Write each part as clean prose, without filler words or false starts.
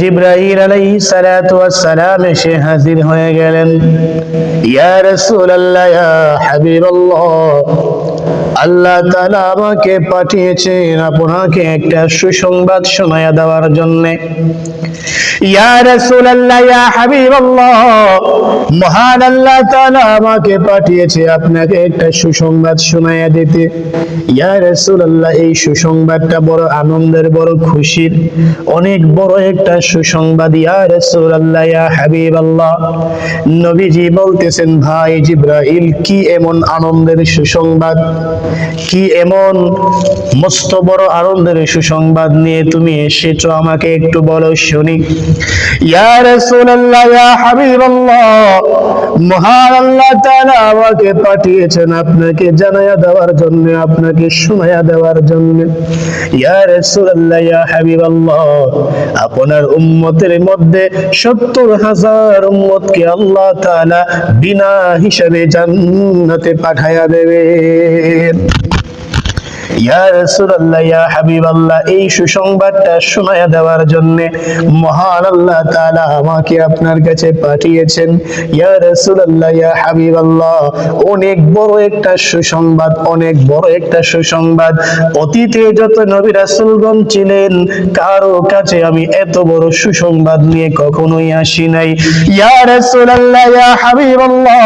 জিবরাইল আলাইহিস সালাতু ওয়াস সালাম এসে হাজির হয়ে গেলেন। ইয়া রাসূলুল্লাহ, ইয়া হাবিবাল্লাহ, আল্লাহ তাআলা আমাকে পাঠিয়েছেন আপনাকে একটা সুসংবাদ শোনায়া দেওয়ার জন্য। ইয়া রাসূলুল্লাহ, ইয়া হাবিবাল্লাহ, মহান আল্লাহ তাআলা আমাকে পাঠিয়েছে আপনাকে একটা সুসংবাদ শোনায়া দিতে। ইয়া রাসূলুল্লাহ, এই সুসংবাদটা বড় আনন্দের, বড় খুশির, অনেক বড় একটা সুসংবাদ। ইয়া রাসূলুল্লাহ, ইয়া হাবিবাল্লাহ, নবীজি বলতেছেন, ভাই জিবরাইল, কি এমন আনন্দের সুসংবাদ, কি এমন মস্ত বড় আনন্দের সুসংবাদ নিয়ে তুমি এসেছো, আমাকে একটু বলো শুনি। ইয়া রাসূলুল্লাহ, ইয়া হাবিবাল্লাহ, মহান আল্লাহ তাআলা আমাকে পাঠিয়েছেন আপনাকে জানায়া দেওয়ার জন্য, আপনাকে শোনায়া দেওয়ার জন্য। ইয়া রাসূলুল্লাহ, ইয়া হাবিবাল্লাহ, আপনার উম্মতের মধ্যে ৭০,০০০ উম্মতকে আল্লাহ তাআলা বিনা হিসাবে জান্নাতে পাঠায়া দেবেন। ইয়া রাসূলুল্লাহ, ইয়া হাবিবাল্লাহ, এই সুসংবাদটা শোনায়া দেওয়ার জন্য মহান আল্লাহ তাআলা আমাকে আপনার কাছে পাঠিয়েছেন। ইয়া রাসূলুল্লাহ, ইয়া হাবিবাল্লাহ, অনেক বড় একটা সুসংবাদ, অনেক বড় একটা সুসংবাদ। অতীতে যত নবী রাসূলগণ ছিলেন, কারো কাছে আমি এত বড় সুসংবাদ নিয়ে কখনোই আসি নাই। ইয়া রাসূলুল্লাহ, ইয়া হাবিবাল্লাহ,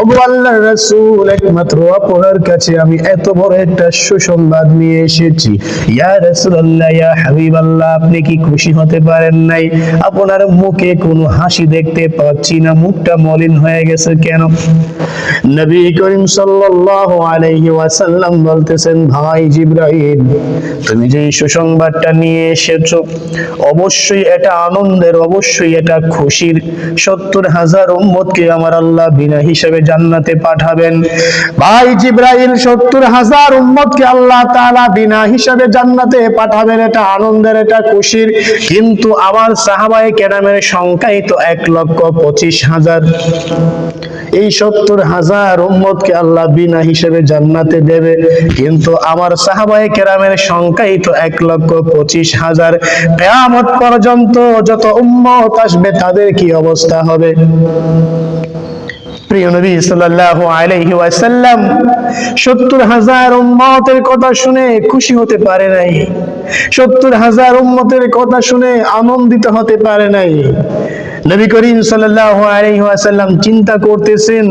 ওগো আল্লাহর রাসূল, একমাত্র আপনার কাছে আমি এত বড় একটা সুসংবাদ নিয়ে এসেছি। ইয়া রাসূলুল্লাহ, ইয়া হাবিবাল্লাহ, আপনি কি খুশি হতে পারেন নাই? আপনার মুখে কোনো হাসি দেখতে পাচ্ছি না, মুখটা মলিন হয়ে গেছে কেন? নবী করিম সাল্লাল্লাহু আলাইহি ওয়াসাল্লাম বলতেছেন, ভাই জিবরাইল, তুমি যে সুসংবাদটা নিয়ে এসেছো, অবশ্যই এটা আনন্দের, অবশ্যই এটা খুশির। ৭০,০০০ উম্মতকে আমার আল্লাহ বিনা হিসাবে জান্নাতে পাঠাবেন। ভাই জিবরাইল, ৭০,০০০ উম্মতকে আল্লাহ তাআলা বিনা হিসাবে জান্নাতে পাঠাবেন, এটা আনন্দের, এটা খুশির। কিন্তু আমার সাহাবায়ে কেরামের সংখ্যাই তো ১,২৫,০০০। এই ৭০,০০০ উম্মতকে আল্লাহ বিনা হিসেবে জান্নাতে দেবে, কিন্তু আমার সাহাবায়ে কেরামের সংখ্যাই তো ১,২৫,০০০। কিয়ামত পর্যন্ত যত উম্মত আসবে তাদের কি অবস্থা হবে? প্রিয় নবী সাল্লাল্লাহু আলাইহি ওয়াসাল্লাম ৭০,০০০ উম্মতের কথা শুনে খুশি হতে পারে নাই, ৭০,০০০ উম্মতের কথা শুনে আনন্দিত হতে পারে নাই। নবী করিম সাল্লাল্লাহু আলাইহি ওয়াসাল্লাম চিন্তা করতেছেন,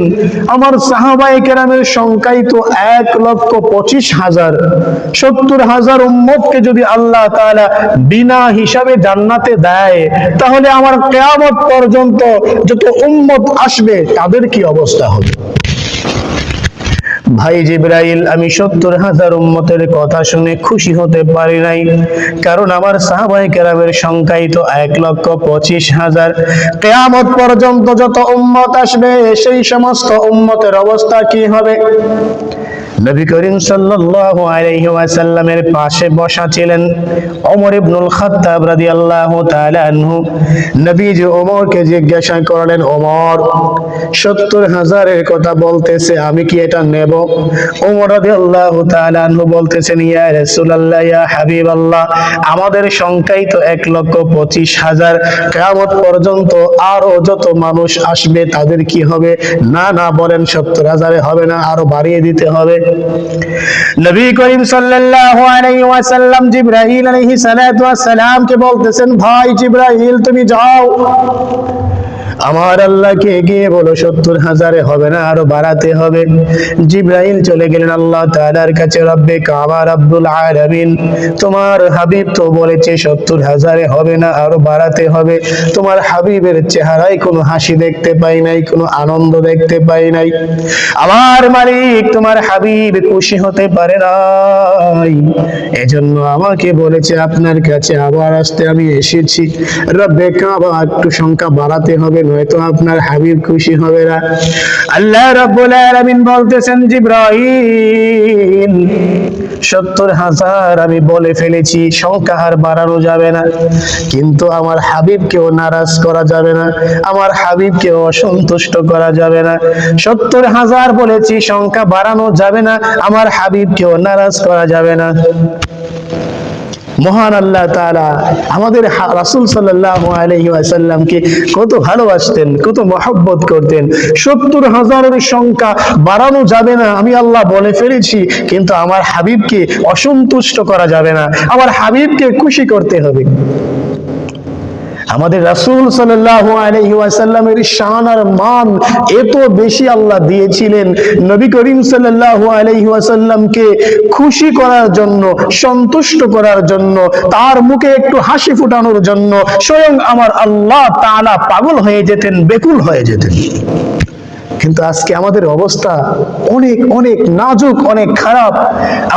আমার সাহাবায়ে কেরামের সংখ্যাই তো ১,২৫,০০০। ৭০,০০০ উম্মতকে যদি আল্লাহ তাআলা বিনা হিসাবে জান্নাতে দেয়, তাহলে আমার কিয়ামত পর্যন্ত যত উম্মত আসবে তাদের কি অবস্থা হবে? ভাই জিবরাইল, আমি ৭০,০০০ উম্মতের কথা শুনে খুশি হতে পারি নাই, কারণ আমার সাহাবায়ে কেরামের সংখ্যাই তো ১,২৫,০০০। কিয়ামত পর্যন্ত যত উম্মত আসবে সেই সমস্ত উম্মতের অবস্থা কি হবে? নবী করিম সাল্লাল্লাহু আলাইহি ওয়াসাল্লামের পাশে বসা ছিলেন ওমর ইবনুল খাত্তাব রাদিয়াল্লাহু তাআলা আনহু। নবীজি ওমরকে জিজ্ঞাসা করলেন, ওমর, ৭০,০০০ কথা বলতেছে, আমি কি এটা নেব? ওমর রাদিয়াল্লাহু তাআলা আনহু বলতেছেন, ইয়া রাসূলুল্লাহ, ইয়া হাবিবাল্লাহ, আমাদের সংখ্যাই তো ১,২৫,০০০। কিয়ামত পর্যন্ত আরো যত মানুষ আসবে তাদের কি হবে? না না, বলেন ৭০,০০০ হবে না, আরো বাড়িয়ে দিতে হবে। নবী করিম সাল্লাল্লাহু আলাইহি ওয়াসাল্লাম জিবরাইল আলাইহিস সালাতু ওয়াস সালাম কে বলতেছেন, ভাই জিবরাইল, তুমি যাও, আমার আল্লাহকে গিয়ে বলো ৭০,০০০ হবে না, আরো বাড়াতে হবে। জিবরাইল চলে গেলেন আল্লাহ তাআলার কাছে। রব্বে কাবা, রব্বুল আলামিন, তোমার হাবিব তো বলেছে ৭০,০০০ হবে না, আরো বাড়াতে হবে। তোমার হাবিবের চেহারায় কোনো হাসি দেখতে পাই নাই, কোনো আনন্দ দেখতে পাই নাই। আমার মালিক তোমার হাবিব খুশি হতে পারে নাই, এজন্য আমাকে বলেছে আপনার কাছে আবার আসতে আমি এসেছি। রব্বে কাবা, একটু সংখ্যা বাড়াতে হবে, নয়তো আপনার হাবিব খুশি হবে না। আল্লাহ রাব্বুল আলামিন বলতেছেন, জিবরাইল, ৭০,০০০ আমি বলে ফেলেছি, সংখ্যা আর বাড়ানো যাবে না, কিন্তু আমার হাবিবকেও নারাজ করা যাবে না, আমার হাবিবকেও অসন্তুষ্ট করা যাবে না। ৭০,০০০ বলেছি, সংখ্যা বাড়ানো যাবে না, আমার হাবিবকেও নারাজ করা যাবে না। মহান আল্লাহ তাআলা আমাদের রাসূল সাল্লাল্লাহু আলাইহি ওয়াসাল্লামকে কত ভালোবাসতেন, কত মহব্বত করতেন। 70,000-এর সংখ্যা বাড়ানো যাবে না, আমি আল্লাহ বলে ফেলেছি, কিন্তু আমার হাবিবকে অসন্তুষ্ট করা যাবে না, আমার হাবিবকে খুশি করতে হবে। আমাদের রাসূল সাল্লাল্লাহু আলাইহি ওয়াসাল্লামের শান আর মান এত বেশি আল্লাহ দিয়েছিলেন, নবী করিম সাল্লাল্লাহু আলাইহি ওয়াসাল্লামকে খুশি করার জন্য, সন্তুষ্ট করার জন্য, তার মুখে একটু হাসি ফোটানোর জন্য স্বয়ং আমার আল্লাহ তাআলা পাগল হয়ে যেতেন, ব্যাকুল হয়ে যেতেন। কিন্তু আজকে আমাদের অবস্থা অনেক অনেক নাজুক, অনেক খারাপ।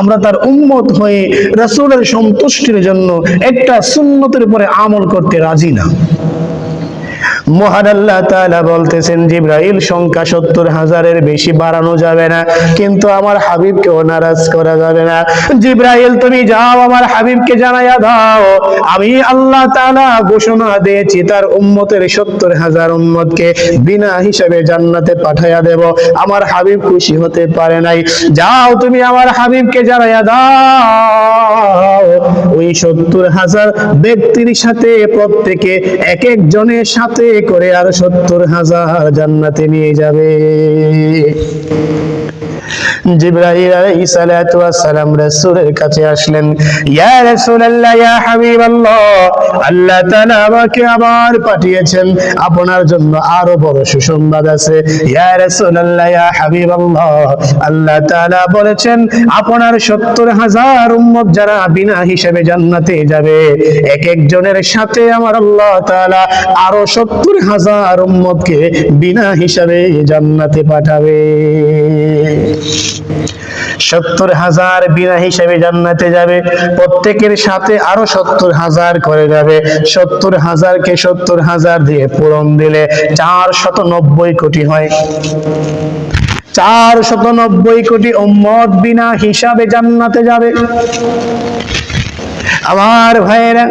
আমরা তার উম্মত হয়ে রাসূলের সন্তুষ্টির জন্য একটা সুন্নতের উপরে আমল করতে রাজি না। মহান আল্লাহ তাআলা বলতেছেন, জিবরাইল সংখ্যা 70,000-এর বেশি বাড়ানো যাবে না, কিন্তু আমার হাবিবকেও নারাজ করা যাবে না। জিবরাইল তুমি যাও, আমার হাবিবকে জানাইয়া দাও, আমি আল্লাহ তাআলা ঘোষণা দিয়েছি তার উম্মতের 70,000 উম্মতকে বিনা হিসাবে জান্নাতে পাঠাইয়া দেব। আমার হাবিব খুশি হতে পারে নাই, যাও তুমি আমার হাবিবকে জানাইয়া দাও ওই 70,000 ব্যক্তির সাথে প্রত্যেকে এক এক জনের সাথে করে আর 70,000 জান্নাতে নিয়ে যাবে। জিবরাইল আলাইহিস সালাতু ওয়াস সালাম রাসূলের কাছে আসলেন, ইয়া রাসূলুল্লাহ, ইয়া হাবিবাল্লাহ, আল্লাহ তাআলা আমাকে আবার পাঠিয়েছেন, আপনার জন্য আরো বড় সুসংবাদ আছে। ইয়া রাসূলুল্লাহ, ইয়া হাবিবাল্লাহ, আল্লাহ তাআলা বলেছেন আপনার 70,000 উম্মত যারা বিনা হিসাবে জান্নাতে যাবে, এক একজনের সাথে আমার আল্লাহ তাআলা আরো 70,000 উম্মতকে বিনা হিসাবে জান্নাতে পাঠাবে। 70,000 বিনা হিসাবে জান্নাতে যাবে, প্রত্যেকের সাথে আরো 70,000 করে যাবে। 70,000-কে 70,000 দিয়ে পূরণ দিলে 490 কোটি হয়। 490 কোটি উম্মত বিনা হিসাবে জান্নাতে যাবে। আমার ভাইয়েরা,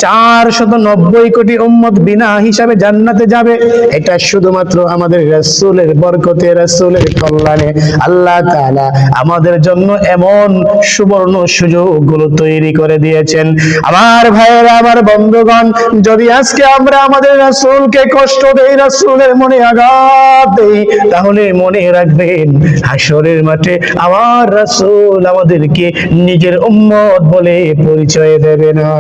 490 কোটি উম্মত বিনা হিসাবে জান্নাতে যাবে, এটা শুধুমাত্র আমাদের রাসূলের বরকতে, রাসূলের কল্যাণে আল্লাহ তাআলা আমাদের জন্য এমন সুবর্ণ সুযোগগুলো তৈরি করে দিয়েছেন। আমার ভাইয়েরা, আমার বন্ধুগণ, যদি আজকে আমরা আমাদের রাসূলকে কষ্ট দেই, রাসূলের মনে আঘাত দেই, তাহলে মনে রাখবেন হাসরের মাঠে আমার রাসূল আমাদেরকে নিজের উম্মত বলে পরিচয় দেবে না।